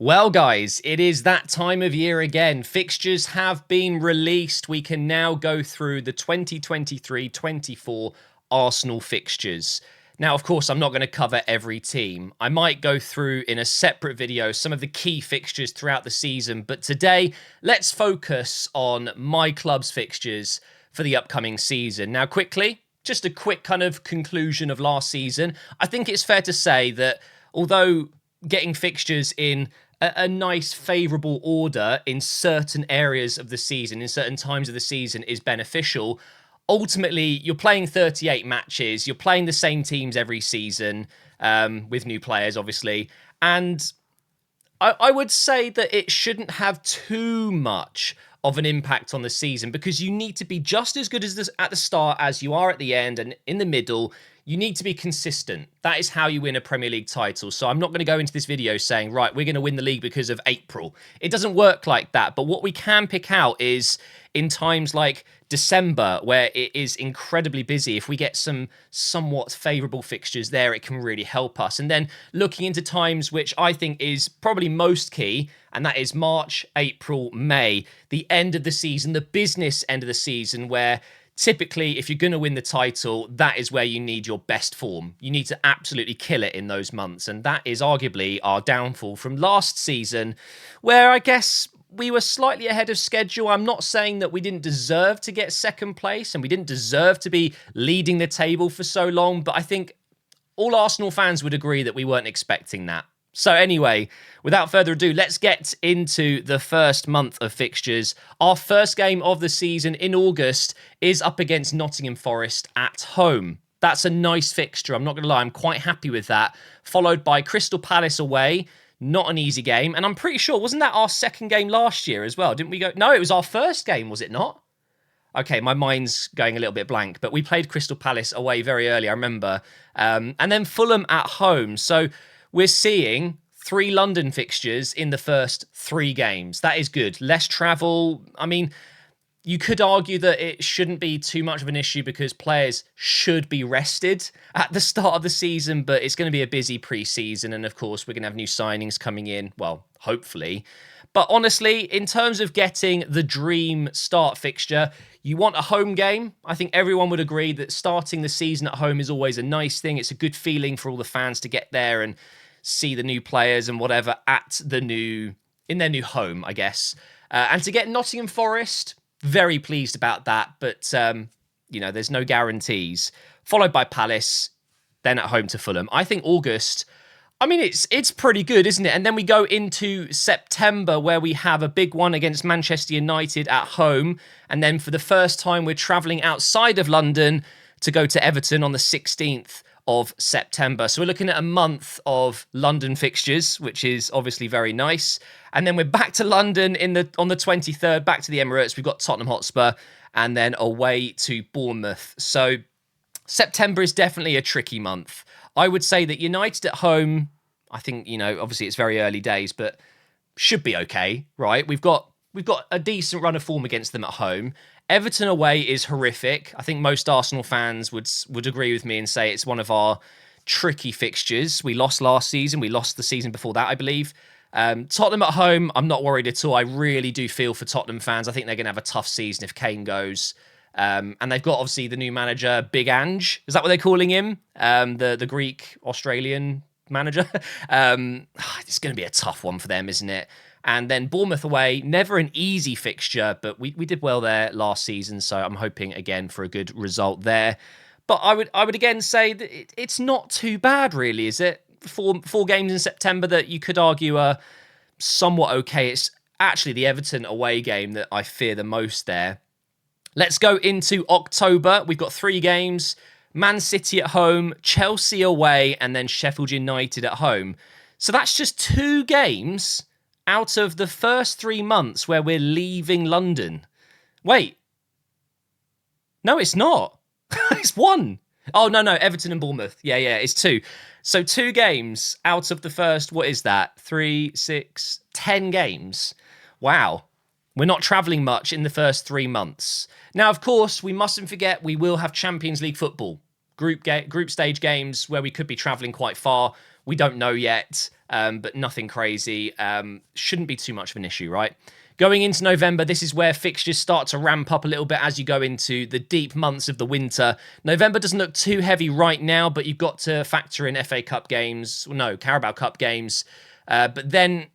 Well, guys, it is that time of year again. Fixtures have been released. We can now go through the 2023-24 Arsenal fixtures. Now, of course, I'm not going to cover every team. I might go through in a separate video some of the key fixtures throughout the season, but today, let's focus on my club's fixtures for the upcoming season. Now, quickly, just a quick kind of conclusion of last season. I think it's fair to say that although getting fixtures in a nice favourable order in certain areas of the season, in certain times of the season is beneficial, ultimately you're playing 38 matches, you're playing the same teams every season, with new players obviously, and I would say that it shouldn't have too much of an impact on the season because you need to be just as good as this at the start as you are at the end, and in the middle you need to be consistent. That is how you win a Premier League title. So I'm not going to go into this video saying, right, we're going to win the league because of April. It doesn't work like that. But what we can pick out is in times like December, where it is incredibly busy, if we get some somewhat favourable fixtures there, it can really help us. And then looking into times which I think is probably most key, and that is March, April, May, the end of the season, the business end of the season, where typically, if you're going to win the title, that is where you need your best form. You need to absolutely kill it in those months. And that is arguably our downfall from last season, where I guess we were slightly ahead of schedule. I'm not saying that we didn't deserve to get second place and we didn't deserve to be leading the table for so long, but I think all Arsenal fans would agree that we weren't expecting that. So anyway, without further ado, let's get into the first month of fixtures. Our first game of the season in August is up against Nottingham Forest at home. That's a nice fixture, I'm not going to lie, I'm quite happy with that. Followed by Crystal Palace away, not an easy game. And I'm pretty sure, wasn't that our second game last year as well? Didn't we go? No, it was our first game, was it not? Okay, my mind's going a little bit blank, but we played Crystal Palace away very early, I remember. And then Fulham at home. So we're seeing 3 London fixtures in the first 3 games. That is good. Less travel. I mean, you could argue that it shouldn't be too much of an issue because players should be rested at the start of the season, but it's going to be a busy pre-season. And of course, we're going to have new signings coming in. Well, hopefully. But honestly, in terms of getting the dream start fixture, you want a home game. I think everyone would agree that starting the season at home is always a nice thing. It's a good feeling for all the fans to get there and see the new players and whatever in their new home, I guess. And to get Nottingham Forest, very pleased about that. But, there's no guarantees. Followed by Palace, then at home to Fulham. I think August, it's pretty good, isn't it? And then we go into September where we have a big one against Manchester United at home. And then for the first time, we're travelling outside of London to go to Everton on the 16th of September. So we're looking at a month of London fixtures, which is obviously very nice. And then we're back to London on the 23rd, back to the Emirates. We've got Tottenham Hotspur and then away to Bournemouth. So September is definitely a tricky month. I would say that United at home, I think, obviously it's very early days, but should be okay, right? We've got a decent run of form against them at home. Everton away is horrific. I think most Arsenal fans would agree with me and say it's one of our tricky fixtures. We lost last season. We lost the season before that, I believe. Tottenham at home, I'm not worried at all. I really do feel for Tottenham fans. I think they're going to have a tough season if Kane goes. And they've got, obviously, the new manager, Big Ange. Is that what they're calling him? The Greek-Australian manager. It's going to be a tough one for them, isn't it? And then Bournemouth away, never an easy fixture, but we did well there last season, so I'm hoping again for a good result there. But I would again say that it's not too bad, really, is it? Four games in September that you could argue are somewhat okay. It's actually the Everton away game that I fear the most there. Let's go into October. We've got 3 games. Man City at home, Chelsea away, and then Sheffield United at home. So that's just 2 games out of the first 3 months where we're leaving London. Wait. No, it's not. It's 1. Oh, no, Everton and Bournemouth. Yeah, it's 2. So 2 games out of the first, what is that? 3, 6, 10 games. Wow. We're not travelling much in the first 3 months. Now, of course, we mustn't forget we will have Champions League football. Group stage games where we could be travelling quite far. We don't know yet. but nothing crazy. Shouldn't be too much of an issue, right? Going into November, this is where fixtures start to ramp up a little bit as you go into the deep months of the winter. November doesn't look too heavy right now, but you've got to factor in FA Cup games. Well, no, Carabao Cup games. But then,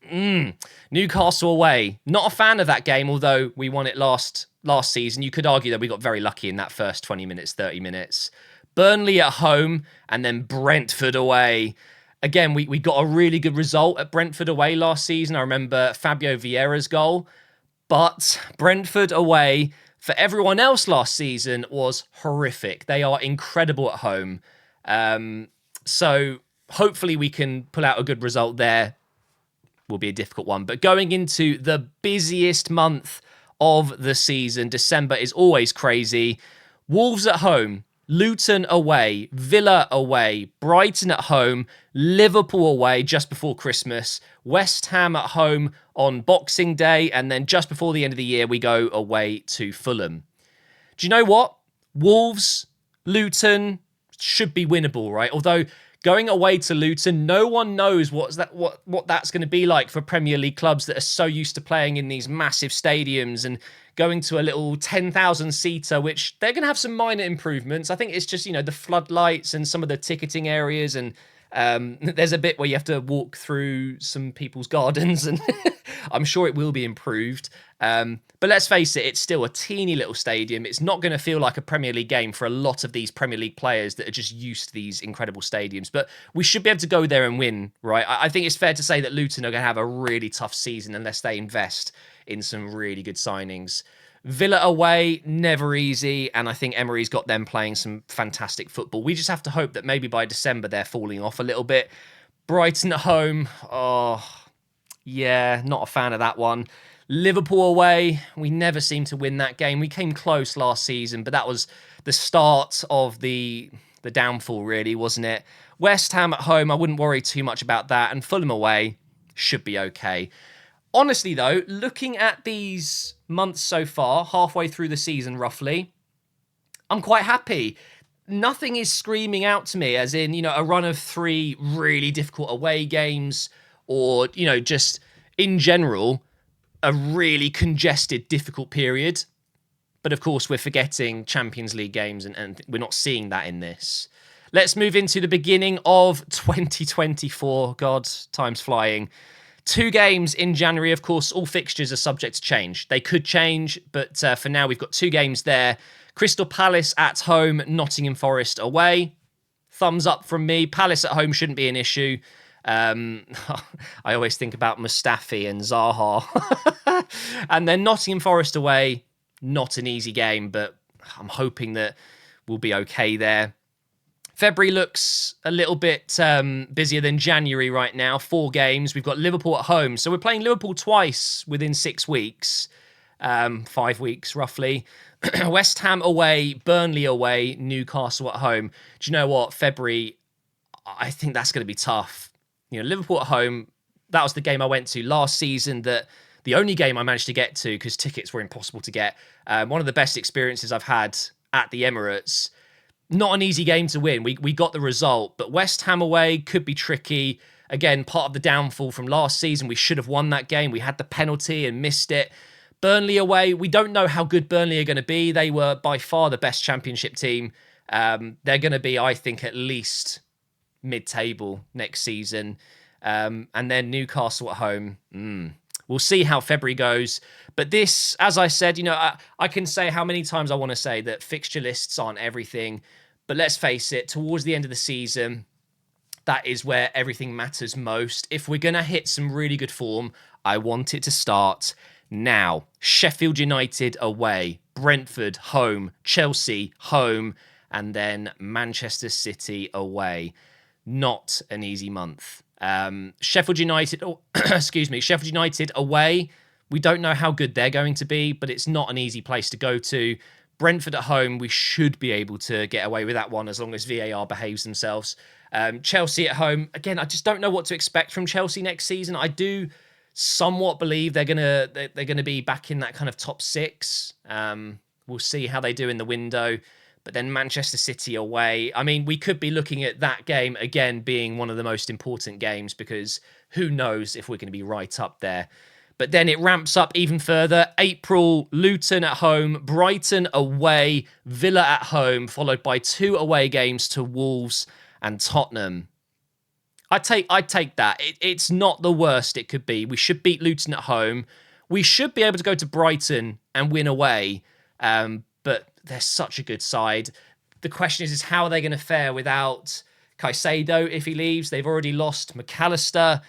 Newcastle away. Not a fan of that game, although we won it last season. You could argue that we got very lucky in that first 20 minutes, 30 minutes. Burnley at home, and then Brentford away. Again, we got a really good result at Brentford away last season. I remember Fabio Vieira's goal. But Brentford away, for everyone else last season, was horrific. They are incredible at home. So hopefully we can pull out a good result there. Will be a difficult one. But going into the busiest month of the season, December is always crazy. Wolves at home, Luton away, Villa away, Brighton at home, Liverpool away just before Christmas, West Ham at home on Boxing Day, and then just before the end of the year, we go away to Fulham. Do you know what? Wolves, Luton should be winnable, right? Although going away to Luton, no one knows what that's going to be like for Premier League clubs that are so used to playing in these massive stadiums and going to a little 10,000-seater, which they're going to have some minor improvements. I think it's just, the floodlights and some of the ticketing areas, and there's a bit where you have to walk through some people's gardens, and I'm sure it will be improved. But let's face it, it's still a teeny little stadium. It's not going to feel like a Premier League game for a lot of these Premier League players that are just used to these incredible stadiums. But we should be able to go there and win, right? I think it's fair to say that Luton are going to have a really tough season unless they invest in some really good signings. Villa away, never easy, and I think Emery's got them playing some fantastic football. We just have to hope that maybe by December they're falling off a little bit. Brighton at home, yeah, not a fan of that one. Liverpool away, we never seem to win that game. We came close last season, but that was the start of the downfall, really, wasn't it? West Ham at home, I wouldn't worry too much about that, and Fulham away should be okay. Honestly, though, looking at these months so far, halfway through the season roughly, I'm quite happy. Nothing is screaming out to me as in, a run of 3 really difficult away games or, just in general, a really congested, difficult period. But of course, we're forgetting Champions League games and we're not seeing that in this. Let's move into the beginning of 2024. God, time's flying. 2 games in January, of course, all fixtures are subject to change. They could change, but for now we've got 2 games there. Crystal Palace at home, Nottingham Forest away. Thumbs up from me. Palace at home shouldn't be an issue. I always think about Mustafi and Zaha. And then Nottingham Forest away, not an easy game, but I'm hoping that we'll be okay there. February looks a little bit busier than January right now. 4 games. We've got Liverpool at home. So we're playing Liverpool twice within 6 weeks. 5 weeks, roughly. West Ham away, Burnley away, Newcastle at home. Do you know what? February, I think that's going to be tough. Liverpool at home, that was the game I went to last season, the only game I managed to get to because tickets were impossible to get. One of the best experiences I've had at the Emirates. Not an easy game to win. We got the result, but West Ham away could be tricky. Again, part of the downfall from last season. We should have won that game. We had the penalty and missed it. Burnley away, we don't know how good Burnley are going to be. They were by far the best championship team. They're going to be, I think, at least mid-table next season. And then Newcastle at home. We'll see how February goes. But this, as I said, I can say how many times I want to say that fixture lists aren't everything. But let's face it, towards the end of the season, that is where everything matters most. If we're going to hit some really good form, I want it to start now. Sheffield United away, Brentford home, Chelsea home, and then Manchester City away. Not an easy month. Sheffield United, Sheffield United away. We don't know how good they're going to be, but it's not an easy place to go to. Brentford at home, we should be able to get away with that one as long as VAR behaves themselves. Chelsea at home, again, I just don't know what to expect from Chelsea next season. I do somewhat believe they're gonna be back in that kind of top 6. We'll see how they do in the window. But then Manchester City away. I mean, we could be looking at that game again being one of the most important games because who knows if we're going to be right up there. But then it ramps up even further. April, Luton at home, Brighton away, Villa at home, followed by 2 away games to Wolves and Tottenham. I'd take that. It's not the worst it could be. We should beat Luton at home. We should be able to go to Brighton and win away. But they're such a good side. The question is how are they going to fare without Caicedo if he leaves? They've already lost McAllister.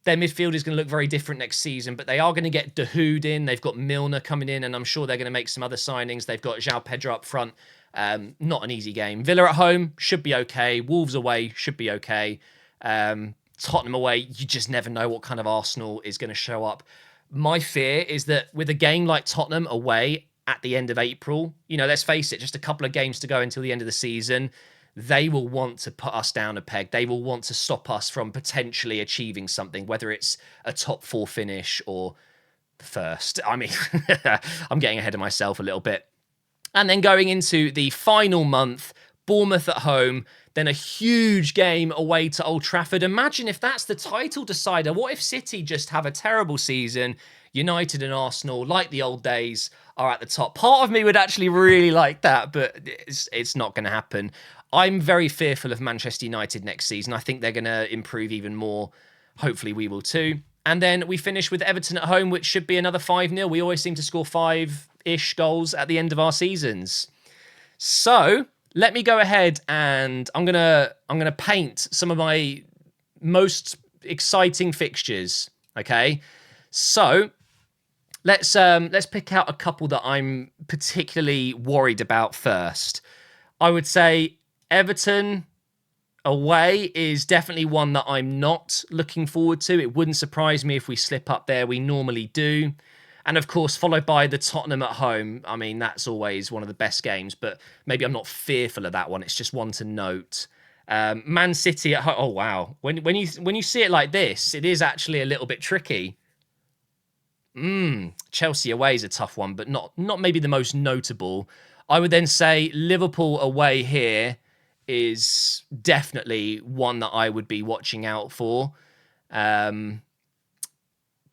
Their midfield is going to look very different next season, but they are going to get Dahoud in. They've got Milner coming in, and I'm sure they're going to make some other signings. They've got João Pedro up front. Not an easy game. Villa at home should be okay. Wolves away should be okay. Tottenham away, you just never know what kind of Arsenal is going to show up. My fear is that with a game like Tottenham away at the end of April, let's face it, just a couple of games to go until the end of the season, they will want to put us down a peg. They will want to stop us from potentially achieving something, whether it's a top 4 finish or first. I mean, I'm getting ahead of myself a little bit. And then going into the final month, Bournemouth at home, then a huge game away to Old Trafford. Imagine if that's the title decider. What if City just have a terrible season? United and Arsenal, like the old days, are at the top. Part of me would actually really like that, but it's not going to happen. I'm very fearful of Manchester United next season. I think they're going to improve even more. Hopefully we will too. And then we finish with Everton at home, which should be another 5-0. We always seem to score 5-ish goals at the end of our seasons. So let me go ahead and I'm gonna paint some of my most exciting fixtures. Okay, so let's pick out a couple that I'm particularly worried about first. I would say Everton away is definitely one that I'm not looking forward to. It wouldn't surprise me if we slip up there. We normally do. And of course, followed by the Tottenham at home. I mean, that's always one of the best games, but maybe I'm not fearful of that one. It's just one to note. Man City at home. Oh, wow. When you see it like this, it is actually a little bit tricky. Chelsea away is a tough one, but not maybe the most notable. I would then say Liverpool away here is definitely one that I would be watching out for.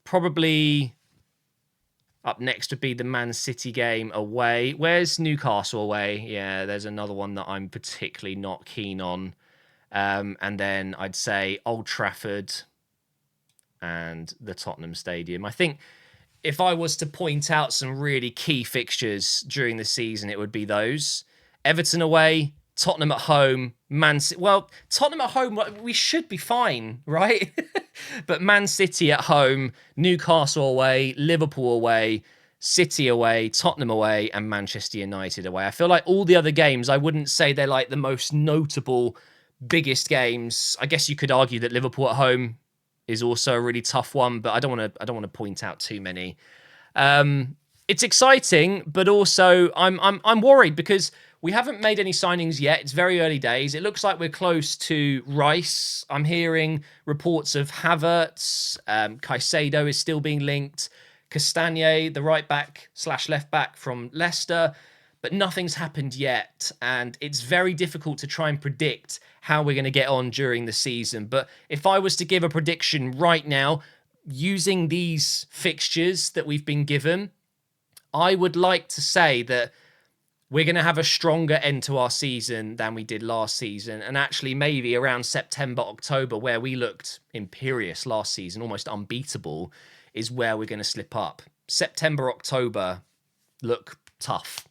Probably up next would be the Man City game away. Where's Newcastle away? Yeah, there's another one that I'm particularly not keen on. And then I'd say Old Trafford and the Tottenham Stadium. I think if I was to point out some really key fixtures during the season, it would be those. Everton away, Tottenham at home, Man City. Well, Tottenham at home, we should be fine, right? But Man City at home, Newcastle away, Liverpool away, City away, Tottenham away, and Manchester United away. I feel like all the other games, I wouldn't say they're like the most notable, biggest games. I guess you could argue that Liverpool at home is also a really tough one, but I don't want to point out too many. It's exciting, but also I'm worried because we haven't made any signings yet. It's very early days. It looks like we're close to Rice. I'm hearing reports of Havertz. Caicedo is still being linked. Castagne, the right back / left back from Leicester. But nothing's happened yet. And it's very difficult to try and predict how we're going to get on during the season. But if I was to give a prediction right now, using these fixtures that we've been given, I would like to say that we're going to have a stronger end to our season than we did last season. And actually maybe around September, October, where we looked imperious last season, almost unbeatable, is where we're going to slip up. September, October look tough.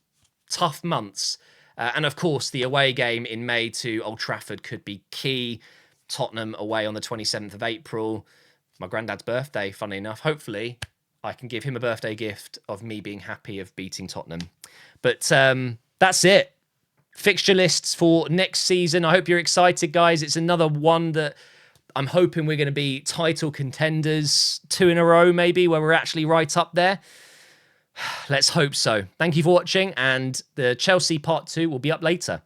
Tough months. And of course, the away game in May to Old Trafford could be key. Tottenham away on the 27th of April. My granddad's birthday, funnily enough. Hopefully, I can give him a birthday gift of me being happy of beating Tottenham. But that's it. Fixture lists for next season. I hope you're excited, guys. It's another one that I'm hoping we're going to be title contenders 2 in a row, maybe, where we're actually right up there. Let's hope so. Thank you for watching, and the Chelsea part 2 will be up later.